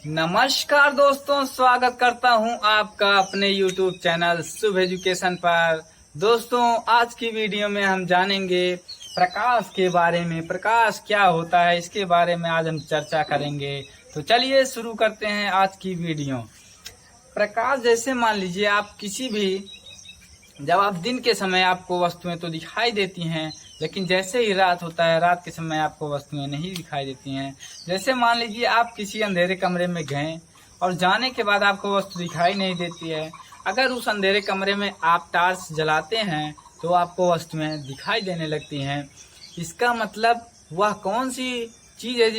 नमस्कार दोस्तों, स्वागत करता हूं आपका अपने YouTube चैनल शुभ एजुकेशन पर। दोस्तों, आज की वीडियो में हम जानेंगे प्रकाश के बारे में। प्रकाश क्या होता है, इसके बारे में आज हम चर्चा करेंगे। तो चलिए शुरू करते हैं आज की वीडियो। प्रकाश जैसे मान लीजिए आप किसी भी, जब आप दिन के समय आपको वस्तुएं तो दिखाई देती हैं, लेकिन जैसे ही रात होता है, रात के समय आपको वस्तुएं नहीं दिखाई देती हैं। जैसे मान लीजिए आप किसी अंधेरे कमरे में गए और जाने के बाद आपको वस्तु दिखाई नहीं देती है। अगर उस अंधेरे कमरे में आप टार्च जलाते हैं तो आपको वस्तुएं दिखाई देने लगती हैं। इसका मतलब वह कौन सी चीज है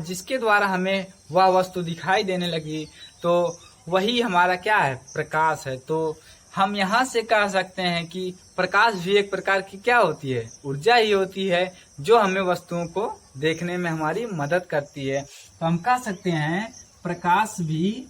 जिसके द्वारा हमें वह वस्तु दिखाई देने लगी, तो वही हमारा क्या है, प्रकाश है। तो हम यहाँ से कह सकते हैं कि प्रकाश भी एक प्रकार की क्या होती है, ऊर्जा ही होती है, जो हमें वस्तुओं को देखने में हमारी मदद करती है। तो हम कह सकते हैं प्रकाश भी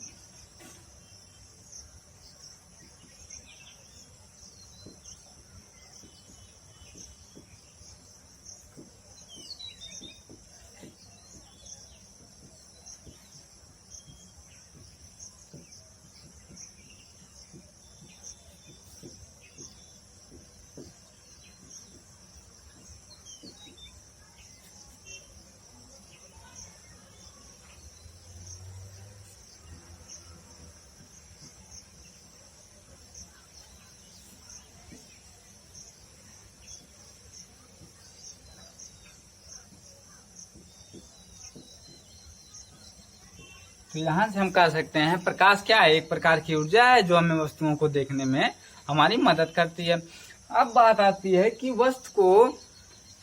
तो यहाँ से हम कह सकते हैं प्रकाश क्या है, एक प्रकार की ऊर्जा है जो हमें वस्तुओं को देखने में हमारी मदद करती है। अब बात आती है कि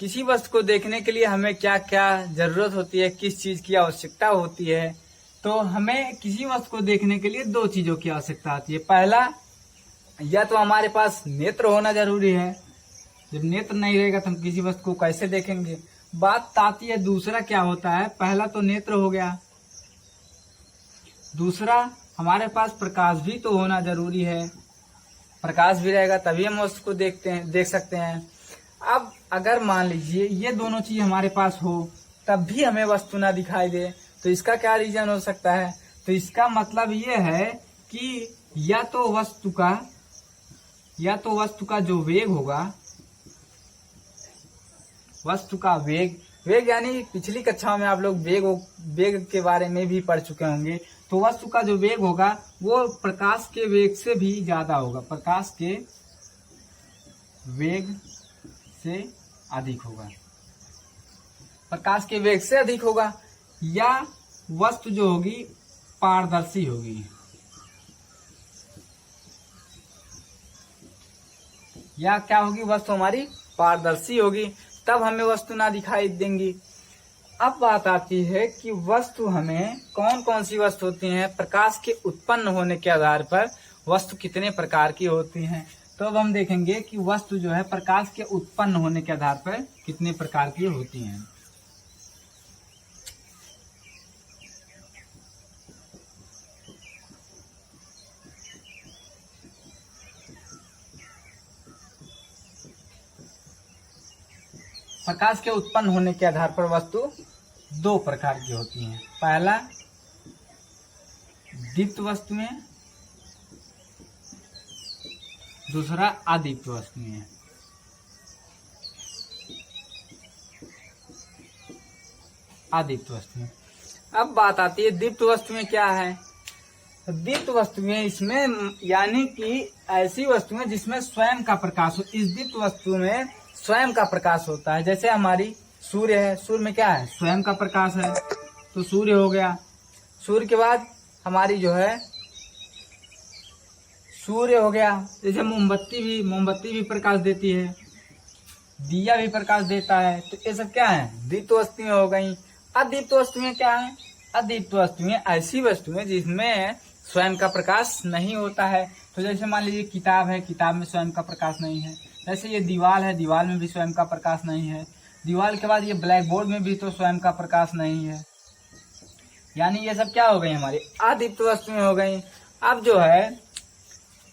किसी वस्तु को देखने के लिए हमें क्या क्या जरूरत होती है, किस चीज की आवश्यकता होती है। तो हमें किसी वस्तु को देखने के लिए दो चीजों की आवश्यकता होती है। पहला, या तो हमारे पास नेत्र होना जरूरी है। जब नेत्र नहीं रहेगा तो हम किसी वस्तु को कैसे देखेंगे। बात आती है दूसरा क्या होता है, पहला तो नेत्र हो गया, दूसरा हमारे पास प्रकाश भी तो होना जरूरी है। प्रकाश भी रहेगा तभी हम उसको देख सकते हैं। अब अगर मान लीजिए ये दोनों चीज हमारे पास हो तब भी हमें वस्तु ना दिखाई दे, तो इसका क्या रीजन हो सकता है। तो इसका मतलब ये है कि या तो वस्तु का जो वेग होगा, वस्तु का वेग यानी पिछली कक्षा में आप लोग वेग के बारे में भी पढ़ चुके होंगे। तो वस्तु का जो वेग होगा वो प्रकाश के वेग से भी ज्यादा होगा, प्रकाश के वेग से अधिक होगा, प्रकाश के वेग से अधिक होगा। या वस्तु जो होगी पारदर्शी होगी, या क्या होगी, वस्तु हमारी पारदर्शी होगी, तब हमें वस्तु ना दिखाई देंगी। अब बात आती है कि वस्तु हमें कौन कौन सी वस्तु होती हैं, प्रकाश के उत्पन्न होने के आधार पर वस्तु कितने प्रकार की होती हैं। तो अब हम देखेंगे कि वस्तु जो है प्रकाश के उत्पन्न होने के आधार पर कितने प्रकार की होती हैं। प्रकाश के उत्पन्न होने के आधार पर वस्तु दो प्रकार की होती हैं। पहला दीप्त वस्तुएं, दूसरा अदीप्त वस्तुएं। अदीप्त वस्तुएं। अब बात आती है दीप्त वस्तुएं क्या है। दीप्त वस्तुएं इसमें यानी कि ऐसी वस्तुएं जिसमें स्वयं का प्रकाश हो। इस दीप्त वस्तु में स्वयं का प्रकाश होता है। जैसे हमारी सूर्य है, सूर्य में क्या है, स्वयं का प्रकाश है, तो सूर्य हो गया। सूर्य के बाद हमारी जो है सूर्य हो गया। जैसे मोमबत्ती भी प्रकाश देती है, दिया भी प्रकाश देता है। तो ये सब क्या है, दीप्त वस्तुएं हो गई। अदीप्त वस्तुएं क्या है, अदीप्त वस्तुएं ऐसी वस्तुएं जिसमें स्वयं का प्रकाश नहीं होता है। तो जैसे मान लीजिए किताब है, किताब में स्वयं का प्रकाश नहीं है। जैसे ये दीवार है, दीवार में भी स्वयं का प्रकाश नहीं है। दीवार के बाद ये ब्लैक बोर्ड में भी तो स्वयं का प्रकाश नहीं है। यानी ये सब क्या हो गई, हमारी अदीप्त वस्तुएं हो गई। अब जो है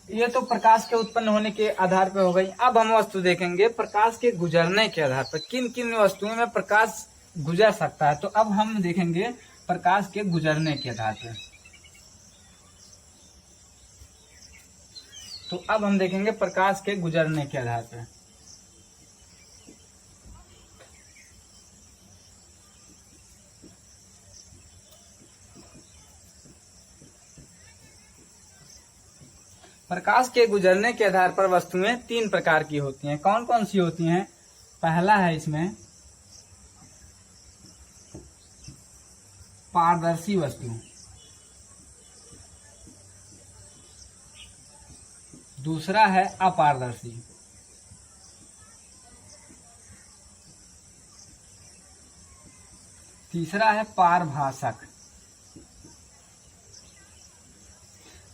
ये तो प्रकाश के उत्पन्न होने के आधार पर हो गई। अब हम वस्तु देखेंगे प्रकाश के गुजरने के आधार पर, किन किन वस्तुओं में प्रकाश गुजर सकता है। तो अब हम देखेंगे प्रकाश के गुजरने के आधार पर। तो अब हम देखेंगे प्रकाश के गुजरने के आधार पर। प्रकाश के गुजरने के आधार पर वस्तुएं 3 प्रकार की होती हैं। कौन कौन सी होती हैं? पहला है इसमें पारदर्शी वस्तु, दूसरा है अपारदर्शी, तीसरा है पारभासक।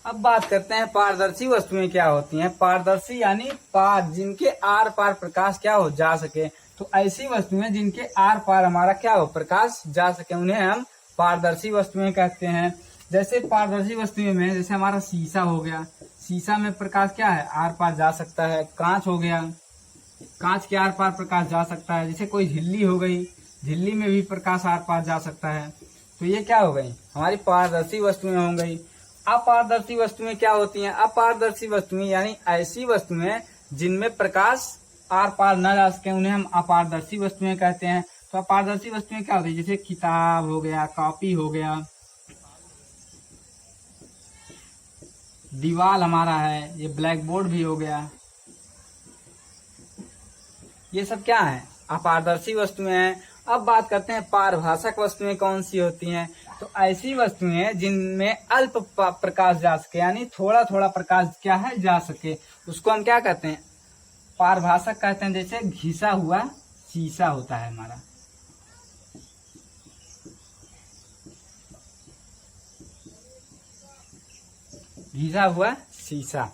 अब बात करते हैं पारदर्शी वस्तुएं क्या होती हैं। पारदर्शी यानी पार, जिनके आर पार प्रकाश क्या हो जा सके। तो ऐसी वस्तुएं जिनके आर पार हमारा क्या हो प्रकाश जा सके, उन्हें हम पारदर्शी वस्तुएं कहते हैं। जैसे पारदर्शी वस्तुएं में जैसे हमारा शीशा हो गया, शीशा में प्रकाश क्या है आर पार जा सकता है। कांच हो गया, कांच के आर पार प्रकाश जा सकता है। जैसे कोई झिल्ली हो गई, झिल्ली में भी प्रकाश आर पार जा सकता है। तो ये क्या हो गई हमारी पारदर्शी वस्तुएं हो गई। अपारदर्शी वस्तुएं क्या होती हैं? अपारदर्शी वस्तुएं यानी ऐसी वस्तुएं जिनमें प्रकाश आर पार न जा सके, उन्हें हम अपारदर्शी वस्तुएं कहते हैं। तो अपारदर्शी वस्तुएं क्या होती है? जैसे किताब हो गया, कॉपी हो गया, दीवार हमारा है, ये ब्लैक बोर्ड भी हो गया। ये सब क्या है? अपारदर्शी वस्तुएं हैं। अब बात करते हैं पारभासक वस्तुएं कौन सी होती हैं। तो ऐसी वस्तुएं जिनमें अल्प प्रकाश जा सके, यानी थोड़ा थोड़ा प्रकाश क्या है जा सके, उसको हम क्या कहते हैं? पारभासक कहते हैं। जैसे घिसा हुआ शीशा होता है हमारा, घिसा हुआ शीशा।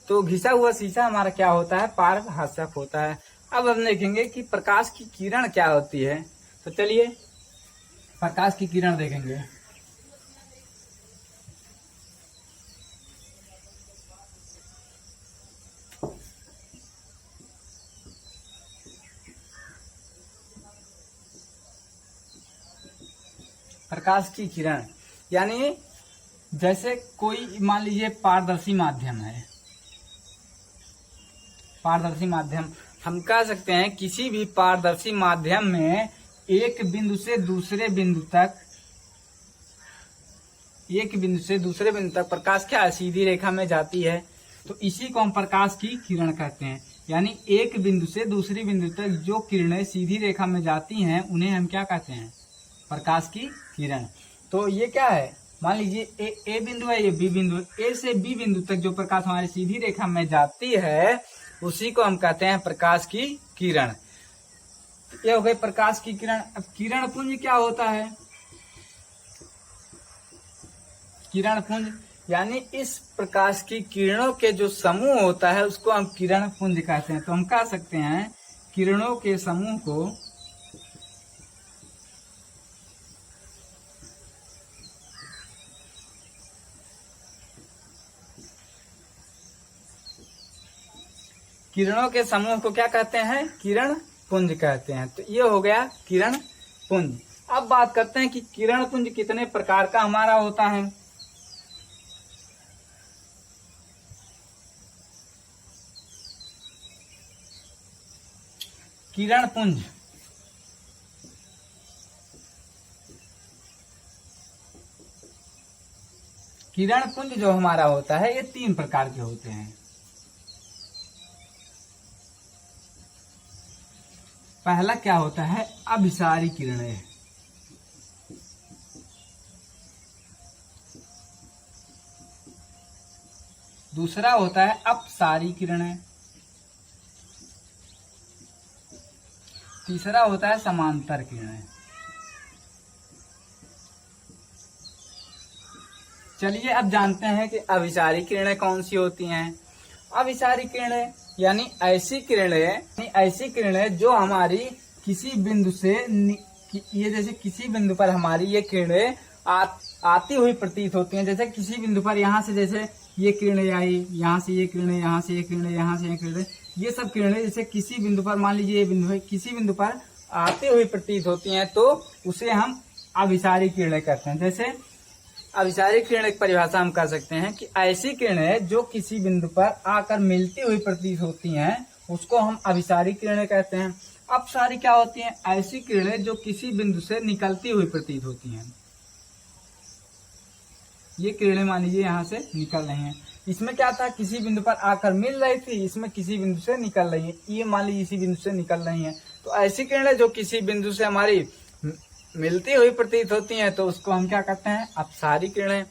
तो घिसा हुआ शीशा हमारा क्या होता है? पारभासक होता है। अब हम देखेंगे कि प्रकाश की किरण क्या होती है। तो चलिए प्रकाश की किरण देखेंगे। प्रकाश की किरण यानी जैसे कोई मान लीजिए पारदर्शी माध्यम है, पारदर्शी माध्यम हम कह सकते हैं किसी भी पारदर्शी माध्यम में एक बिंदु से दूसरे बिंदु तक, एक बिंदु से दूसरे बिंदु तक प्रकाश क्या है? सीधी रेखा में जाती है। तो इसी को हम प्रकाश की किरण कहते हैं। यानी एक बिंदु से दूसरी बिंदु तक जो किरणें सीधी रेखा में जाती हैं उन्हें हम क्या कहते हैं? प्रकाश की किरण। तो ये क्या है? मान लीजिए ए बिंदु है, ये बी बिंदु है। ए से बी बिंदु तक जो प्रकाश हमारी सीधी रेखा में जाती है उसी को हम कहते हैं प्रकाश की किरण। ये हो गई प्रकाश की किरण। अब किरण पुंज क्या होता है? किरण पुंज यानी इस प्रकाश की किरणों के जो समूह होता है उसको हम किरण पुंज कहते हैं। तो हम कह सकते हैं किरणों के समूह को क्या कहते हैं? किरण पुंज कहते हैं। तो ये हो गया किरण पुंज। अब बात करते हैं कि किरण पुंज कितने प्रकार का हमारा होता है। किरण पुंज जो हमारा होता है ये 3 प्रकार के होते हैं। पहला क्या होता है? अभिसारी किरणें। दूसरा होता है अपसारी किरणें। तीसरा होता है समांतर किरणें। चलिए अब जानते हैं कि अभिसारी किरणें कौन सी होती हैं। अभिसारी किरणें यानी ऐसी किरणें जो हमारी किसी बिंदु से, ये जैसे किसी बिंदु पर हमारी ये किरणें आती हुई प्रतीत होती हैं। जैसे किसी बिंदु पर यहाँ से जैसे ये किरणें आई, यहाँ से ये किरणें, यहाँ से ये किरणें, यहाँ से ये किरणें, ये सब किरणें जैसे किसी बिंदु पर, मान लीजिए ये बिंदु है, किसी बिंदु पर आती हुई प्रतीत होती हैं तो उसे हम अभिसारी किरणें कहते हैं। जैसे अभिसारी किरणें की परिभाषा हम कर सकते हैं कि ऐसी किरणें जो किसी बिंदु पर आकर मिलती हुई प्रतीत होती हैं उसको हम अभिसारी किरणें कहते हैं। अपसारी क्या होती हैं? ऐसी किरणें जो किसी बिंदु से निकलती हुई प्रतीत होती हैं। ये किरणें मान लीजिए यहाँ से निकल रही हैं, इसमें क्या था, किसी बिंदु पर आकर मिल रही थी, इसमें किसी बिंदु से निकल रही है, ये मान लीजिए इसी बिंदु से निकल रही हैं। तो ऐसी किरणें जो किसी बिंदु से हमारी मिलती हुई प्रतीत होती हैं तो उसको हम क्या कहते हैं? अपसारी किरणें।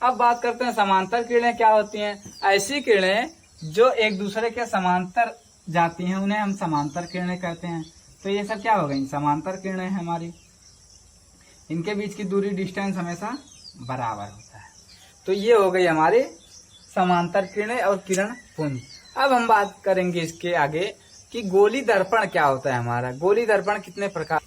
अब बात करते हैं समांतर किरणें क्या होती हैं। ऐसी किरणें जो एक दूसरे के समांतर जाती हैं उन्हें हम समांतर किरणें कहते हैं। तो ये सब क्या हो गई? समांतर किरणें हैं हमारी, इनके बीच की दूरी डिस्टेंस हमेशा बराबर होता है। तो ये हो गई हमारी समांतर किरणें और किरण पुंज। अब हम बात करेंगे इसके आगे कि गोली दर्पण क्या होता है हमारा। गोली दर्पण कितने प्रकार।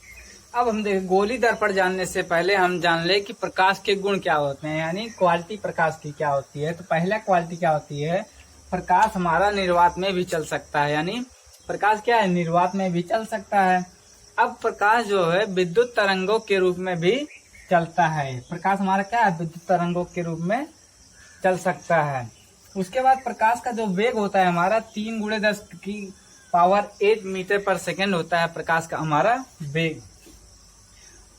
अब हम देखें, गोली दर्पण जानने से पहले हम जान ले कि प्रकाश के गुण क्या होते हैं, यानी क्वालिटी प्रकाश की क्या होती है। तो पहला क्वालिटी क्या होती है, प्रकाश हमारा निर्वात में भी चल सकता है, यानी प्रकाश क्या है, निर्वात में भी चल सकता है। अब प्रकाश जो है विद्युत तरंगों के रूप में भी चलता है। प्रकाश हमारा क्या है, विद्युत तरंगों के रूप में चल सकता है। उसके बाद प्रकाश का जो वेग होता है हमारा 3×10⁸ मीटर पर सेकेंड होता है प्रकाश का हमारा वेग।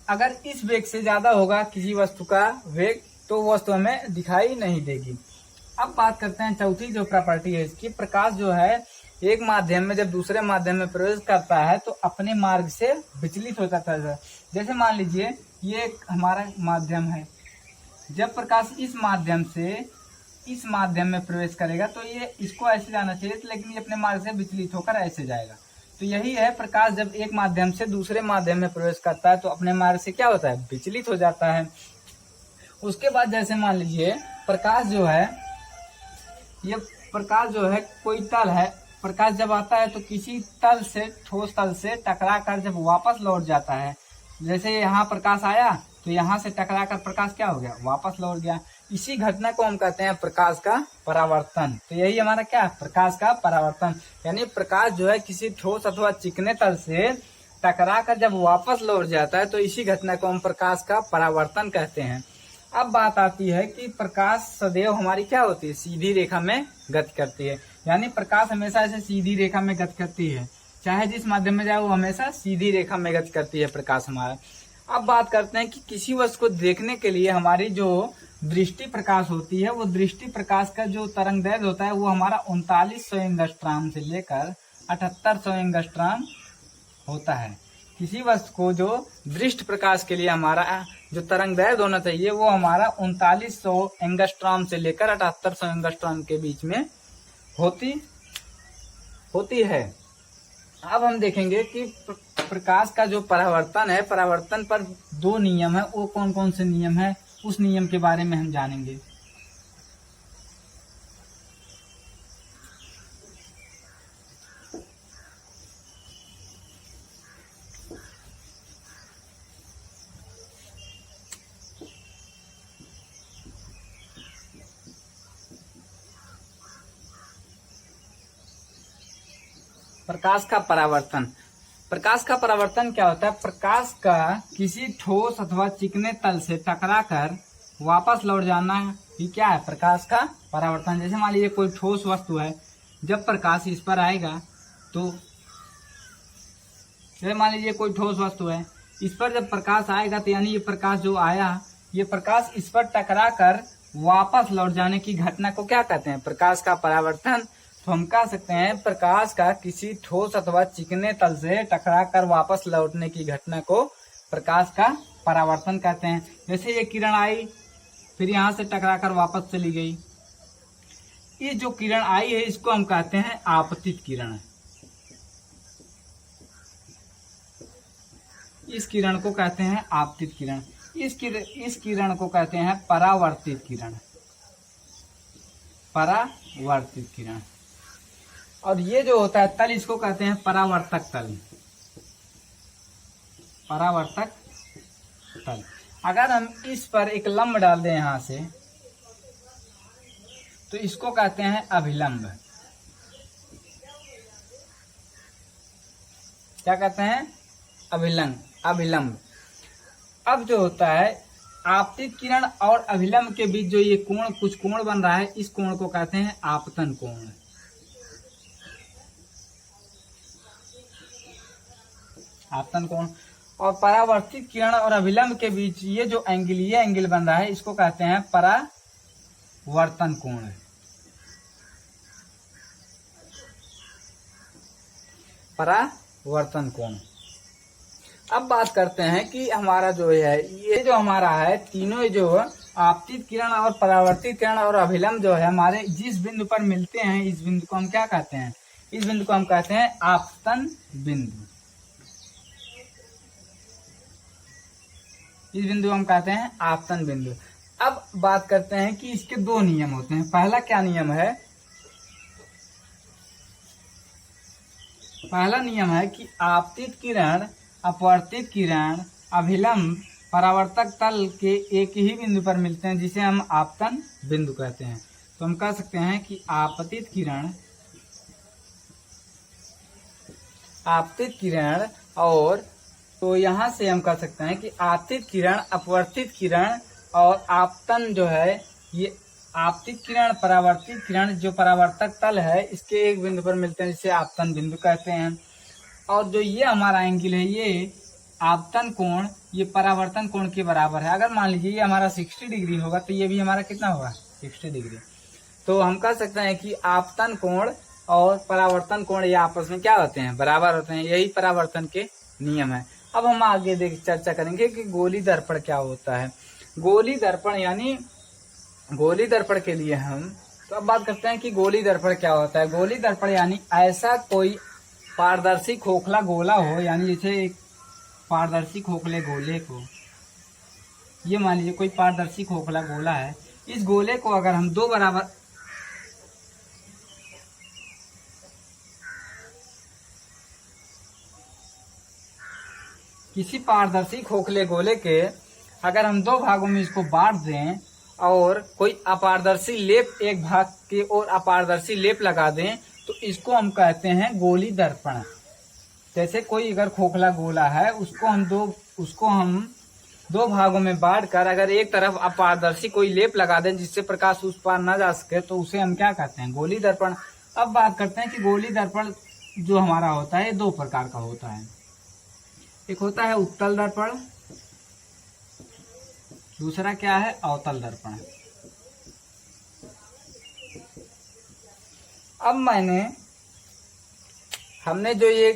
अगर इस वेग से ज्यादा होगा किसी वस्तु का वेग तो वस्तु हमें दिखाई नहीं देगी। अब बात करते हैं चौथी जो प्रॉपर्टी है इसकी। प्रकाश जो है एक माध्यम में जब दूसरे माध्यम में प्रवेश करता है तो अपने मार्ग से विचलित हो जाता है। जैसे मान लीजिए ये एक हमारा माध्यम है, जब प्रकाश इस माध्यम से इस माध्यम में प्रवेश करेगा तो ये इसको ऐसे जाना चाहिए, लेकिन ये अपने मार्ग से विचलित होकर ऐसे जाएगा। तो यही है, प्रकाश जब एक माध्यम से दूसरे माध्यम में प्रवेश करता है तो अपने मार्ग से क्या होता है, विचलित हो जाता है। उसके बाद जैसे मान लीजिए प्रकाश जो है, ये प्रकाश जो है कोई तल है, प्रकाश जब आता है तो किसी तल से, ठोस तल से टकरा कर जब वापस लौट जाता है, जैसे यहाँ प्रकाश आया तो यहाँ से टकरा कर प्रकाश क्या हो गया, वापस लौट गया। इसी घटना को हम कहते हैं प्रकाश का परावर्तन। तो यही हमारा क्या है, प्रकाश का परावर्तन। यानी प्रकाश जो है किसी ठोस अथवा चिकने तल से टकरा कर जब वापस लौट जाता है तो इसी घटना को हम प्रकाश का परावर्तन कहते हैं। अब बात आती है कि प्रकाश सदैव हमारी क्या होती है, सीधी रेखा में गति करती है। यानी प्रकाश हमेशा ऐसे सीधी रेखा में गति करती है, चाहे जिस माध्यम में जाए वो हमेशा सीधी रेखा में गति करती है प्रकाश हमारा। अब बात करते हैं कि किसी वस्तु को देखने के लिए हमारी जो दृष्टि प्रकाश होती है, वो दृष्टि प्रकाश का जो तरंग दैर्घ्य होता है वो हमारा 3900 एंगस्ट्रॉम से लेकर 7800 एंगस्ट्रॉम होता है। किसी वस्तु को जो दृष्टि प्रकाश के लिए हमारा जो तरंग दैर्घ्य होना चाहिए वो हमारा 3900 एंगस्ट्रॉम से लेकर 7800 एंगस्ट्रॉम के बीच में होती है। अब हम देखेंगे कि प्रकाश का जो परावर्तन है, परावर्तन पर दो नियम है, वो कौन कौन से नियम है उस नियम के बारे में हम जानेंगे। प्रकाश का परावर्तन। प्रकाश का परावर्तन क्या होता है, प्रकाश का किसी ठोस अथवा चिकने तल से टकराकर वापस लौट जाना ही क्या है, प्रकाश का परावर्तन। जैसे मान लीजिए कोई ठोस वस्तु है, जब प्रकाश इस पर आएगा तो, जैसे मान लीजिए कोई ठोस वस्तु है, इस पर जब प्रकाश आएगा तो यानी ये प्रकाश जो आया, ये प्रकाश इस पर टकराकर वापस लौट जाने की घटना को क्या कहते हैं, प्रकाश का परावर्तन। तो हम कह सकते हैं प्रकाश का किसी ठोस अथवा चिकने तल से टकराकर वापस लौटने की घटना को प्रकाश का परावर्तन कहते हैं। जैसे ये किरण आई, फिर यहाँ से टकराकर वापस चली गई, ये जो किरण आई है इसको हम कहते हैं आपतित किरण। इस किरण को कहते हैं आपतित किरण। इस किरण को कहते हैं परावर्तित किरण, परावर्तित किरण। और ये जो होता है तल, इसको कहते हैं परावर्तक तल, परावर्तक तल। अगर हम इस पर एक लंब डाल दें यहां से तो इसको कहते हैं अभिलंब। क्या कहते हैं, अभिलंब। अब जो होता है आपतित किरण और अभिलंब के बीच जो ये कोण, कुछ कोण बन रहा है, इस कोण को कहते हैं आपतन कोण। आपतन कोण। और परावर्तित किरण और अभिलंब के बीच ये जो एंगल, ये एंगल बन रहा है, इसको कहते हैं परावर्तन कोण। परावर्तन कोण। अब बात करते हैं कि हमारा जो है, ये जो हमारा है, तीनों जो आपतित किरण और परावर्तित किरण और अभिलंब जो है हमारे जिस बिंदु पर मिलते हैं, इस बिंदु को हम क्या कहते हैं? इस बिंदु को हम कहते हैं आपतन बिंदु। इस बिंदु को हम कहते हैं आपतन बिंदु। अब बात करते हैं कि इसके दो नियम होते हैं। पहला क्या नियम है? पहला नियम है कि आपतित किरण, अपवर्तित किरण, अभिलंब परावर्तक तल के एक ही बिंदु पर मिलते हैं, जिसे हम आपतन बिंदु कहते हैं। तो हम कह सकते हैं कि आपतित किरण और, तो यहाँ से हम कह सकते हैं कि आपतित किरण, अपवर्तित किरण और आपतन जो है, ये आपतित किरण, परावर्तित किरण जो परावर्तक तल है, इसके एक बिंदु पर मिलते हैं, जिसे आपतन बिंदु कहते हैं। और जो ये हमारा एंगल है, ये आपतन कोण, ये परावर्तन कोण के बराबर है। अगर मान लीजिए ये हमारा 60 डिग्री होगा, तो ये भी हमारा कितना होगा? 60 डिग्री। तो हम कह सकते हैं कि आपतन कोण और परावर्तन कोण ये आपस में क्या होते हैं? बराबर होते हैं। यही परावर्तन के नियम है। अब हम आगे चर्चा करेंगे कि गोली दर्पण क्या होता है। गोली दर्पण यानी गोली दर्पण के लिए हम, तो अब बात करते हैं कि गोली दर्पण क्या होता है। गोली दर्पण यानी ऐसा कोई पारदर्शी खोखला गोला हो, यानी जैसे एक पारदर्शी खोखले गोले को, ये मान लीजिए कोई पारदर्शी खोखला गोला है, इस गोले को अगर हम दो बराबर किसी पारदर्शी खोखले गोले के अगर हम दो भागों में इसको बांट दें और कोई अपारदर्शी लेप एक भाग के और अपारदर्शी लेप लगा दें, तो इसको हम कहते हैं गोली दर्पण। जैसे कोई अगर खोखला गोला है, उसको हम दो भागों में बांट कर अगर एक तरफ अपारदर्शी कोई लेप लगा दें जिससे प्रकाश उस पार न जा सके, तो उसे हम क्या कहते हैं? गोली दर्पण। अब बात करते हैं कि गोली दर्पण जो हमारा होता है, दो प्रकार का होता है। एक होता है उत्तल दर्पण, दूसरा क्या है? अवतल दर्पण। अब हमने जो ये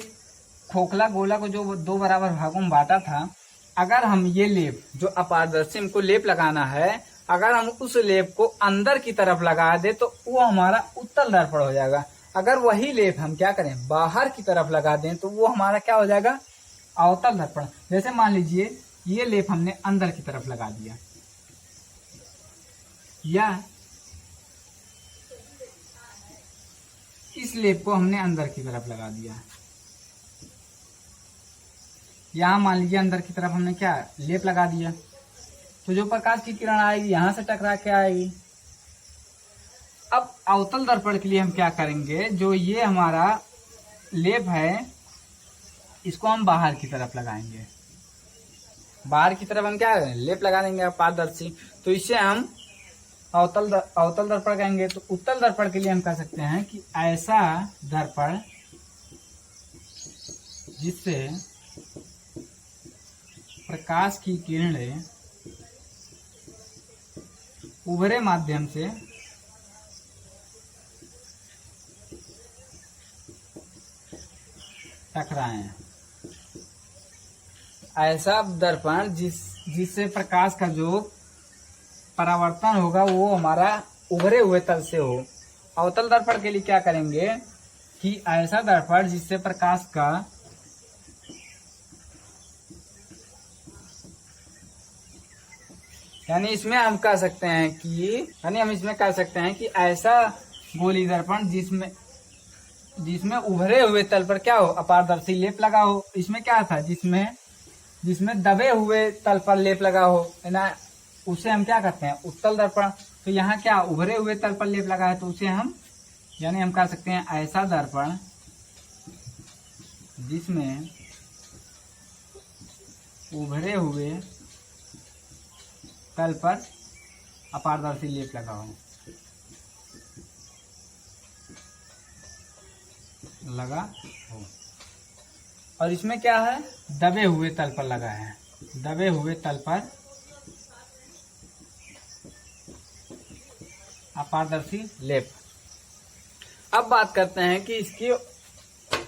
खोखला गोला को जो दो बराबर भागों में बांटा था, अगर हम ये लेप जो अपारदर्शी हमको लेप लगाना है, अगर हम उस लेप को अंदर की तरफ लगा दे, तो वो हमारा उत्तल दर्पण हो जाएगा। अगर वही लेप हम क्या करें? बाहर की तरफ लगा दें, तो वो हमारा क्या हो जाएगा? अवतल दर्पण। जैसे मान लीजिए ये लेप हमने अंदर की तरफ लगा दिया, या इस लेप को हमने अंदर की तरफ लगा दिया, यहां मान लीजिए अंदर की तरफ हमने क्या लेप लगा दिया, तो जो प्रकाश की किरण आएगी यहां से टकरा के आएगी। अब अवतल दर्पण के लिए हम क्या करेंगे? जो ये हमारा लेप है, इसको हम बाहर की तरफ लगाएंगे। बाहर की तरफ हम क्या लेप लगा देंगे पारदर्शी, तो इसे हम अवतल दर्पण कहेंगे। तो उत्तल दर्पण के लिए हम कह सकते हैं कि ऐसा दर्पण जिससे प्रकाश की किरणें उभरे माध्यम से टकराएं। ऐसा दर्पण जिससे प्रकाश का जो परावर्तन होगा वो हमारा उभरे हुए तल से हो। अवतल दर्पण के लिए क्या करेंगे कि ऐसा दर्पण जिससे प्रकाश का यानी इसमें हम कह सकते हैं कि ऐसा गोली दर्पण जिसमें उभरे हुए तल पर क्या हो? अपारदर्शी लेप लगा हो। इसमें क्या था? जिसमें दबे हुए तल पर लेप लगा हो, है ना, उसे हम क्या कहते हैं? उत्तल दर्पण। तो यहाँ क्या उभरे हुए तल पर लेप लगा है, तो उसे हम कह सकते हैं ऐसा दर्पण जिसमें उभरे हुए तल पर अपारदर्शी लेप लगाओ, लगा हो। और इसमें क्या है, दबे हुए तल पर लगा है, दबे हुए तल पर अपारदर्शी लेप। अब बात करते हैं कि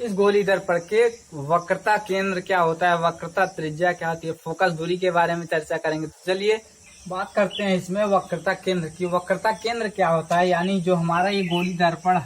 इस गोली दर्पण के वक्रता केंद्र क्या होता है, वक्रता त्रिज्या क्या होती है, फोकस दूरी के बारे में चर्चा करेंगे। तो चलिए बात करते हैं इसमें वक्रता केंद्र की। वक्रता केंद्र क्या होता है, यानी जो हमारा ये गोली दर्पण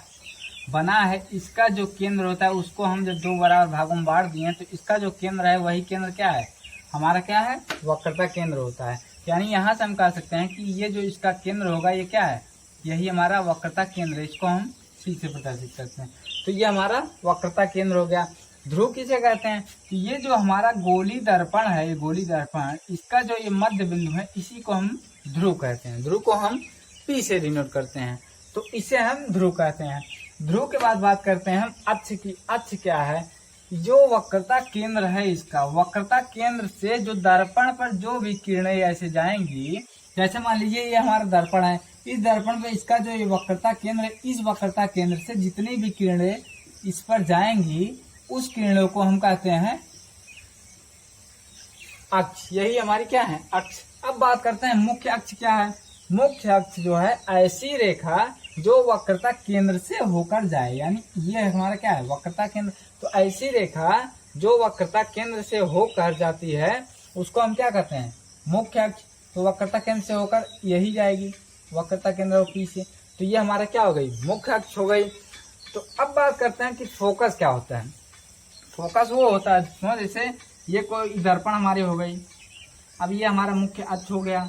बना है इसका जो केंद्र होता है उसको हम जब दो बराबर भागों में बांट दिए तो इसका जो केंद्र है वही केंद्र क्या है, हमारा क्या है, वक्रता केंद्र होता है। यानी यहाँ से हम कह सकते हैं कि ये जो इसका केंद्र होगा ये क्या है, यही हमारा वक्रता केंद्र है। इसको हम सी से प्रदर्शित करते हैं। तो ये हमारा वक्रता केंद्र हो गया। ध्रुव किसे कहते हैं, कि ये जो हमारा गोली दर्पण है, ये गोली दर्पण इसका जो ये मध्य बिंदु है इसी को हम ध्रुव कहते हैं। ध्रुव को हम पी से डिनोट करते हैं, तो इसे हम ध्रुव कहते हैं। ध्रुव के बाद बात करते हैं हम अक्ष की। अक्ष क्या है, जो वक्रता केंद्र है इसका, वक्रता केंद्र से जो दर्पण पर जो भी किरणें ऐसे जाएंगी, जैसे मान लीजिए ये हमारा दर्पण है, इस दर्पण पे इसका जो ये वक्रता केंद्र है, इस वक्रता केंद्र से जितनी भी किरणें इस पर जाएंगी उस किरणों को हम कहते हैं अक्ष। यही हमारी क्या है, अक्ष। अब बात करते हैं मुख्य अक्ष क्या है। मुख्य अक्ष जो है ऐसी रेखा जो वक्रता केंद्र से होकर जाए, यानी ये हमारा क्या है, वक्रता केंद्र। तो ऐसी रेखा जो वक्रता केंद्र से होकर जाती है उसको हम क्या कहते हैं, मुख्य अक्ष। तो वक्रता केंद्र से होकर यही जाएगी, वक्रता केंद्र और पी से, तो ये हमारा क्या हो गई, मुख्य अक्ष हो गई। तो अब बात करते हैं कि फोकस क्या होता है। फोकस वो होता है, जैसे ये कोई दर्पण हमारी हो गई, अब ये हमारा मुख्य अक्ष हो गया,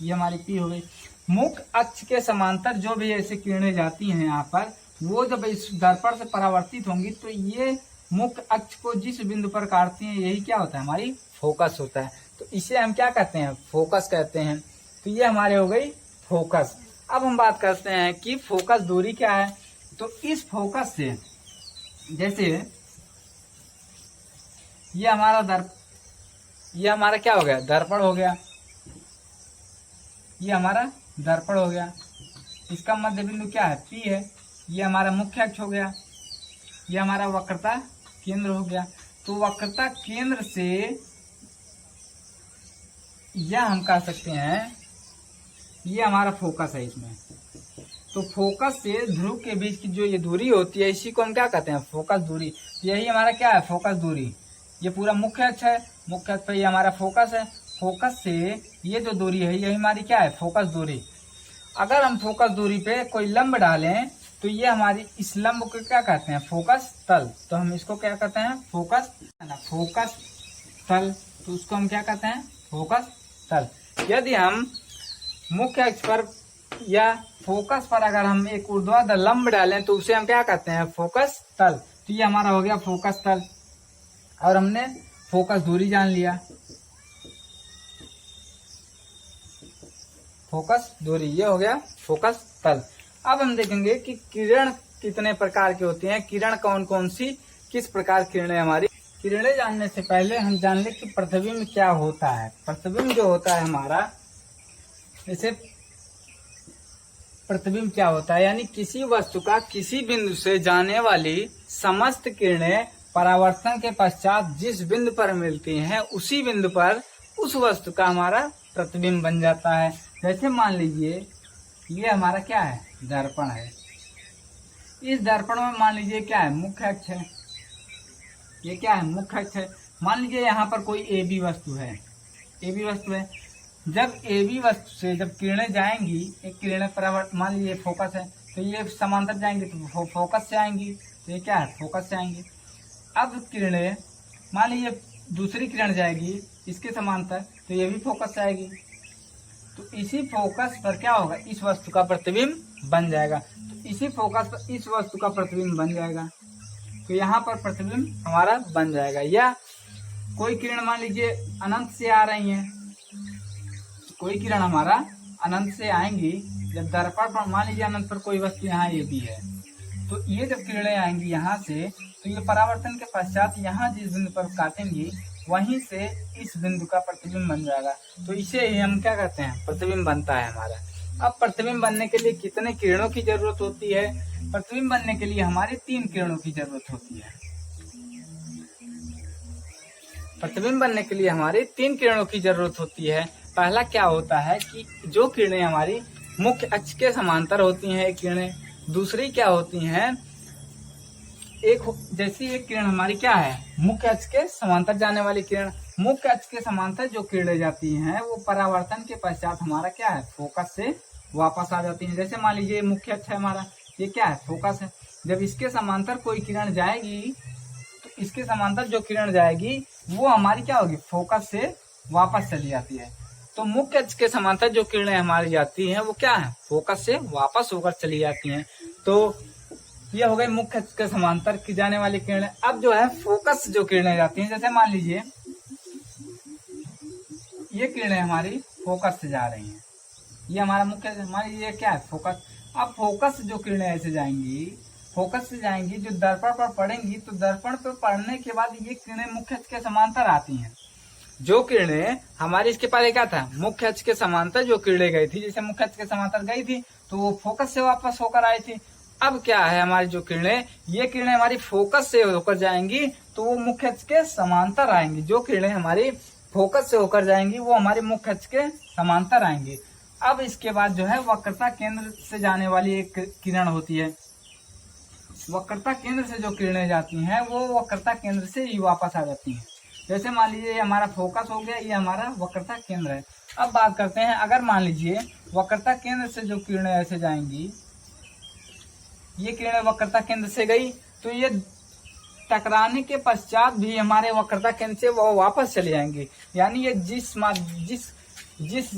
ये हमारी पी हो गई। मुख्य अक्ष के समांतर जो भी ऐसे किरणें जाती हैं यहाँ पर, वो जब इस दर्पण से परावर्तित होंगी तो ये मुख्य अक्ष को जिस बिंदु पर काटती हैं यही क्या होता है, हमारी फोकस होता है। तो इसे हम क्या कहते हैं, फोकस कहते हैं। तो ये हमारे हो गई फोकस। अब हम बात करते हैं कि फोकस दूरी क्या है। तो इस फोकस से, जैसे ये हमारा क्या हो गया, दर्पण हो गया, ये हमारा दर्पण हो गया, इसका मध्य बिंदु क्या है, पी है, ये हमारा मुख्य अक्ष हो गया, ये हमारा वक्रता केंद्र हो गया। तो वक्रता केंद्र से यह हम कह सकते हैं ये हमारा फोकस है इसमें। तो फोकस से ध्रुव के बीच की जो ये दूरी होती है इसी को हम क्या कहते हैं, फोकस दूरी। यही हमारा क्या है, फोकस दूरी। ये पूरा मुख्य अक्ष है, मुख्य अक्ष पे ये हमारा फोकस है, फोकस से ये जो दूरी है यही हमारी क्या है, फोकस दूरी। अगर हम फोकस दूरी पे कोई लंब डालें तो ये हमारी इस लंब को क्या कहते हैं, फोकस तल। तो हम इसको क्या कहते हैं, फोकस, है ना, फोकस तल। तो उसको हम क्या कहते हैं, फोकस तल। यदि हम मुख्य अक्ष पर या फोकस पर अगर हम एक ऊर्ध्वाधर लंब डालें तो उसे हम क्या कहते हैं, फोकस तल। तो ये हमारा हो गया फोकस तल, और हमने फोकस दूरी जान लिया, फोकस दूरी, ये हो गया फोकस तल। अब हम देखेंगे कि किरण कितने प्रकार की होती हैं, किरण कौन कौन सी, किस प्रकार किरणें हमारी। किरणें जानने से पहले हम जान ले कि प्रतिबिंब क्या होता है। प्रतिबिंब जो होता है हमारा, जैसे प्रतिबिंब क्या होता है, यानी किसी वस्तु का किसी बिंदु से जाने वाली समस्त किरणें परावर्तन के पश्चात जिस बिंदु पर मिलती हैं उसी बिंदु पर उस वस्तु का हमारा प्रतिबिंब बन जाता है। जैसे मान लीजिए ये हमारा क्या है, दर्पण है। इस दर्पण में मान लीजिए क्या है, मुख्य अक्ष है, ये क्या है, मुख्य अक्ष है। मान लीजिए यहाँ पर कोई ए बी वस्तु है, ए बी वस्तु है। जब ए बी वस्तु से जब किरणें जाएंगी, एक किरणें परावर्तन, मान लीजिए फोकस है तो ये समांतर जाएंगी तो फोकस से आएंगी, तो ये क्या है, फोकस से आएंगी। अब किरणें मान लीजिए दूसरी किरण जाएगी इसके समांतर, तो ये भी फोकस से आएगी। तो इसी फोकस पर क्या होगा, इस वस्तु का प्रतिबिंब बन जाएगा। तो इसी फोकस पर इस वस्तु का प्रतिबिंब बन जाएगा, तो यहाँ पर प्रतिबिंब हमारा बन जाएगा। या कोई किरण मान लीजिए अनंत से आ रही है, कोई किरण हमारा अनंत से आएंगी, जब दर्पण पर मान लीजिए अनंत पर कोई वस्तु यहाँ ये भी है, तो ये जब किरणें आएंगी यहाँ से, तो ये परावर्तन के पश्चात यहाँ जिस बिंदु पर काटेंगी वहीं से इस बिंदु का प्रतिबिंब बन जाएगा। तो इसे ही हम क्या कहते हैं, प्रतिबिंब बनता है हमारा। अब प्रतिबिंब बनने के लिए कितने किरणों की जरूरत होती है? प्रतिबिंब बनने के लिए हमारे 3 किरणों की जरूरत होती है। प्रतिबिंब बनने के लिए हमारे 3 किरणों की जरूरत होती है। पहला क्या होता है कि जो किरणें हमारी मुख्य अक्ष के समांतर होती हैं एक किरणें, दूसरी क्या होती हैं, जैसी एक किरण हमारी क्या है, मुख्य अक्ष के समांतर जाने वाली किरण। मुख्य अक्ष के समांतर जो किरणें जाती हैं वो परावर्तन के पश्चात हमारा क्या है, फोकस से वापस आ जाती हैं। जैसे मान लीजिए मुख्य अक्ष है हमारा, ये क्या है, फोकस है। जब इसके समांतर कोई किरण जाएगी तो इसके समांतर जो किरण जाएगी वो हमारी क्या होगी, फोकस से वापस चली जाती है। तो मुख्य अक्ष के समांतर जो किरणें हमारी जाती हैं वो क्या है, फोकस से वापस होकर चली जाती हैं। तो ये हो गई मुख्य अक्ष के समांतर की जाने वाली किरणें। अब जो है फोकस जो किरणें जाती हैं, जैसे मान लीजिए ये किरणें हमारी फोकस से जा रही हैं, ये हमारा मुख्य, हमारी ये क्या है, फोकस। अब फोकस जो किरणें ऐसे जाएंगी, फोकस से जाएंगी, जो दर्पण पर पड़ेंगी, तो दर्पण पर पड़ने के बाद ये किरणें मुख्य अक्ष के समांतर आती हैं। जो किरणें हमारी इसके पहले क्या था, मुख्य अक्ष के समांतर जो किरणें गई थी, जैसे मुख्य अक्ष के समांतर गई थी तो वो फोकस से वापस होकर आई थी। अब क्या है, हमारी जो किरणें, ये किरणें हमारी फोकस से होकर जाएंगी तो वो मुख्य अक्ष के समांतर आएंगी। जो किरणें हमारी फोकस से होकर जाएंगी वो हमारे मुख्य अक्ष के समांतर आएंगी। अब इसके बाद जो है वक्रता केंद्र से जाने वाली एक किरण होती है। वक्रता केंद्र से जो किरणें जाती हैं वो वक्रता केंद्र से ही वापस आ जाती हैं। जैसे मान लीजिए हमारा फोकस हो गया, ये हमारा वक्रता केंद्र है। अब बात करते हैं, अगर मान लीजिए वक्रता केंद्र से जो किरणें ऐसे जाएंगी, ये किरणें वक्रता केंद्र से गई तो ये टकराने के पश्चात भी हमारे वक्रता केंद्र से वो वापस चली जाएंगी। यानी ये जिस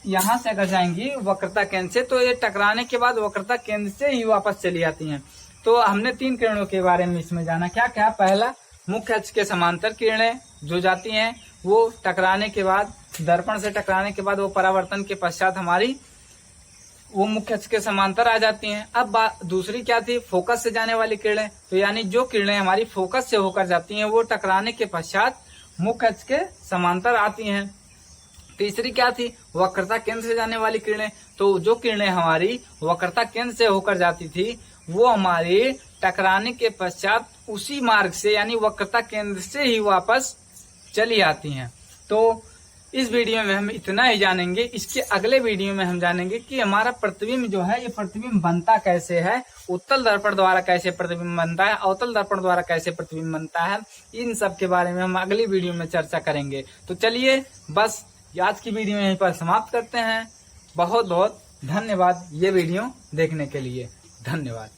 यहाँ से अगर जाएंगी वक्रता केंद्र से, तो ये टकराने के बाद वक्रता केंद्र से ही वापस चली जाती हैं। तो हमने 3 किरणों के बारे में इसमें जाना। क्या क्या, पहला मुख्य अक्ष के समांतर किरणें जो जाती हैं वो टकराने के बाद, दर्पण से टकराने के बाद वो परावर्तन के पश्चात हमारी वो मुख्य अक्ष के समांतर आ जाती हैं। अब दूसरी क्या थी, फोकस से जाने वाली किरणें। तो यानी जो किरणें हमारी फोकस से होकर जाती हैं वो टकराने के पश्चात मुख्य अक्ष के समांतर आती हैं। तीसरी क्या थी, वक्रता केंद्र से जाने वाली किरणें। तो जो किरणें हमारी वक्रता केंद्र से होकर जाती थी वो हमारी टकराने के पश्चात उसी मार्ग से यानी वक्रता केंद्र से ही वापस चली आती हैं। तो इस वीडियो में हम इतना ही जानेंगे। इसके अगले वीडियो में हम जानेंगे कि हमारा प्रतिबिंब जो है ये प्रतिबिंब बनता कैसे है, उत्तल दर्पण द्वारा कैसे प्रतिबिंब बनता है, अवतल दर्पण द्वारा कैसे प्रतिबिंब बनता है। इन सब के बारे में हम अगली वीडियो में चर्चा करेंगे। तो चलिए बस आज की वीडियो यहीं पर समाप्त करते हैं। बहुत बहुत धन्यवाद ये वीडियो देखने के लिए। धन्यवाद।